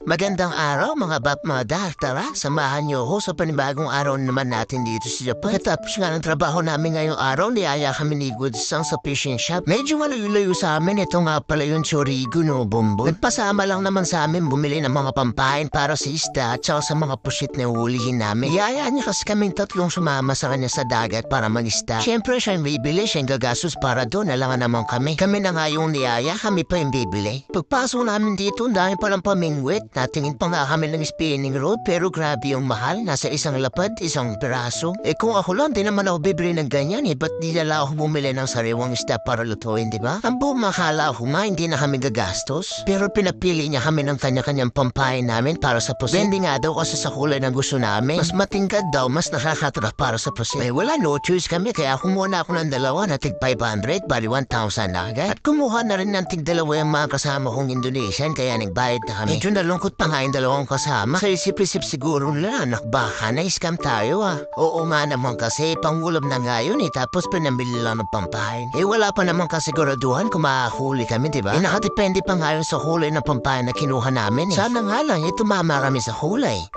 Magandang araw mga Bapmada. Tara, samahan niyo ako sa panibagong araw naman natin dito sa Japan. Katapos nga ng trabaho namin ngayong araw, niyaya kami ni Goodsang sa fishing shop. Medyo malayo-layo sa amin, ito nga pala yung Chorigo no Bombo. Nagpasama lang naman sa amin bumili ng mga pampain para sa isda at saka sa mga pusit na hulihin namin. Niyaya niya kasi kaming tatlong sumama sa kanya sa dagat para mag-isda. Siyempre siya yung bibili, siya yung gagastos para doon, alangan naman kami. Kami na nga yung niyaya, kami pa yung bibili. Pagpasok namin dito, dahil palang pamingwit. Natingin pa nga kami ng spinning rod pero grabe yung mahal. Nasa isang lapad, isang piraso. Kung ako lang, di naman ako bibili ng ganyan ba't di nala ako bumili ng sariwang isda para lutuin, di ba? Ang buong makala ako nga, hindi na kami gagastos. Pero pinapili niya kami ng kanya-kanyang pampain namin para sa pusit. Hindi nga daw kasi sa kulay ng gusto namin. Mas matingkad daw, mas nakakatrap para sa pusit. Wala, no choice kami kaya kumuha na ako ng dalawa na tig 500, bali 1,000 na agad. At kumuha na rin ng tig dalawa yung mga kasama kong Indonesian kaya nagbayad na kami. Medyo nalungkot pa nga yung dalawang kasama. Sa isip-isip siguro nila, anak baka na-scam tayo Oo nga naman kasi, pangulam na nga yun tapos pinamili lang ng pampain. Wala pa naman kasiguraduhan kung makahuli kami, diba? Nakadepende pa nga yun sa huli ng pampain na kinuha namin Sana nga lang, tumama kami sa huli.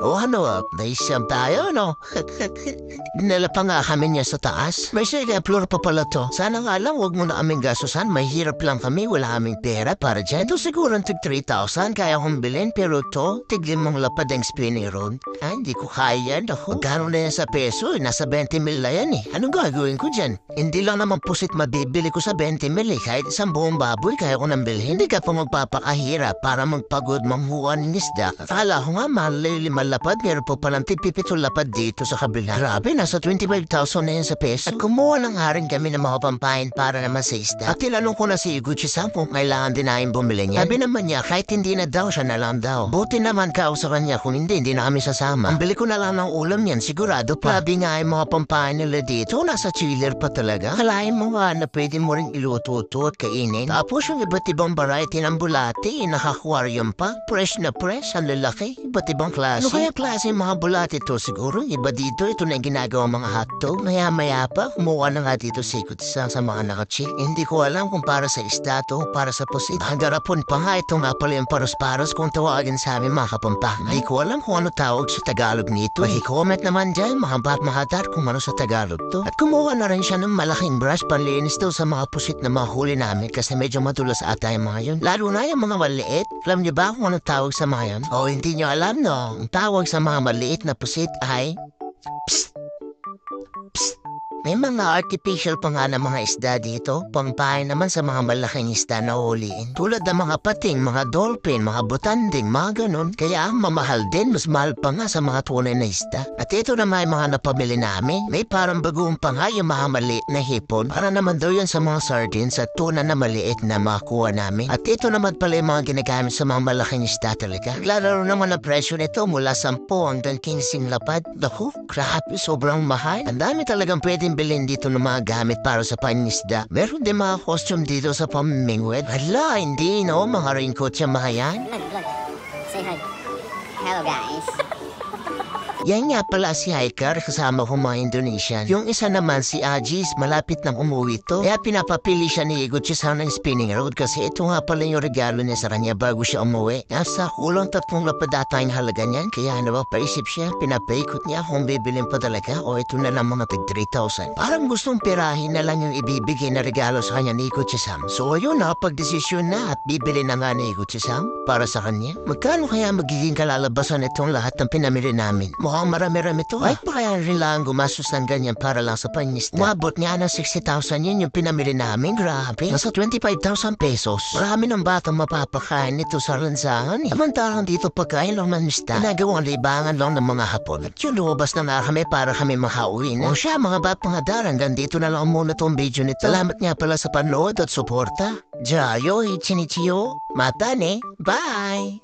Na-scam tayo, no? Dinala pa nga kami niya sa taas. May second floor pa pala to. Sana nga lang, wag mo na aming gasusan. Mahirap lang kami, wala kaming pera para dyan. Ito siguro tig 3,000, kaya kong bilhin. Pero to, tiglim mong lapad ang spinning rod. Hindi ko kaya yan. Magkano na yan sa peso? Nasa 20 mil na yan Anong gagawin ko dyan? Hindi lang naman pusit mabibili ko sa 20 mil Kahit isang buong baboy, kaya ko nang bilhin. Hindi ka pa magpapakahirap para magpagod manghuwa ng isda. Akala ko nga, malay 5 lapad. Meron po palang tig-7 lapad dito sa kabila. Grabe, nasa 25,000 na yan sa peso. At kumuha lang nga rin kami ng mga pampain para naman sa isda. At tinanong ko na si Gucci-san kung kailangan din namin bumili niya. Sabi naman niya, kahit hindi na daw siya na lang daw. Buti naman kao sa kanya, kung hindi na kami sasama. Ang bili ko na lang ng ulam yan, sigurado pa. Grabe nga yung mga pampain nila dito, nasa chiller pa talaga. Kalahin mo nga na pwede mo rin iluto at kainin. Tapos yung iba't ibang variety ng bulati, naka-aquarium pa. Fresh na fresh, ang lalaki, iba't ibang klase. Ano kaya klase yung mga bulati to? Siguro iba dito, ito na yung ginagawa mga hotdog. Maya-maya pa, kumuha na nga dito sikot sa mga nakachick. Hindi ko alam kung para sa isda to, para sa pusit. Ang garapon pa nga, ito nga pala yung paros-paros kung tawagin sa amin mga kapampangan. Hindi ko alam kung ano tawag sa Tagalog nito. Paki-comment naman dyan mga batmahatar kung ano sa Tagalog to. At kumuha na rin siya ng malaking brush panlinis daw sa mga pusit na mga huli namin kasi medyo madulas ata yung mga yun. Lalo na yung mga maliit. Alam niyo ba kung ano tawag sa mga yun? Hindi niyo alam no? Ang tawag sa mga maliit na pusit ay psst. Psst. May mga artificial pa nga na mga isda dito, pangpain naman sa mga malaking isda na huliin. Tulad ng mga pating, mga dolphin, mga butanding, mga ganun. Kaya mamahal din, mas mahal pa nga sa mga tunay na isda. At ito naman yung mga napamili namin. May parang bagoong pa nga yung mga maliit na hipon. Para naman daw yan sa mga sardines at tuna na maliit na makuha namin. At ito naman pala yung mga ginagamit sa mga malaking isda talaga. Naglalaro naman ang presyo nito mula 10 hanggang 15 lapad. Naku, grabe, sobrang mahal. Ang dami talagang pwedeng bilhin dito ng mga gamit para sa panisda. Meron din mga costume dito sa pamimingwit. Hala, hindi no, mga raincoat yung mga yan. Look. Say hi. Hello guys. Yan nga pala si Hiker kasama ko mga Indonesian. Yung isa naman si Ajis, malapit nang umuwi to. Kaya pinapapili siya ni Gucci-san ng spinning rod kasi ito nga pala yung regalo niya sa kanya bago siya umuwi. Nasa kulang 3 lapad ata yung halaga niyan. Kaya paisip siya, pinapaikot niya kung bibilin pa talaga o ito na lang mga tig 3,000. Parang gustong pirahin na lang yung ibibigay na regalo sa kanya ni Gucci-san. So ayun, nakapag-desisyon na at bibili na nga ni Gucci-san para sa kanya. Magkano kaya magiging kalalabasan itong lahat ng pinamili namin? Mukhang marami-rami to. Ay pa kaya rin lang gumastos ng ganyan para lang sa panisda. Umabot nga ng 60,000 yun yung pinamili namin. Grabe. Nasa 25,000 pesos. Marami ng batang mapapakain nito sa lansangan. Samantalang dito pagkain lang manisda. Ginagawang libangan lang ng mga hapon. At yun, lumabas na nga kami para kami makauwi na. O siya, mga batang hadar, hanggang dito na lang muna tong video nito. Salamat nga pala sa panood at suporta. Jayo, ichinichiyo. Matane. Bye!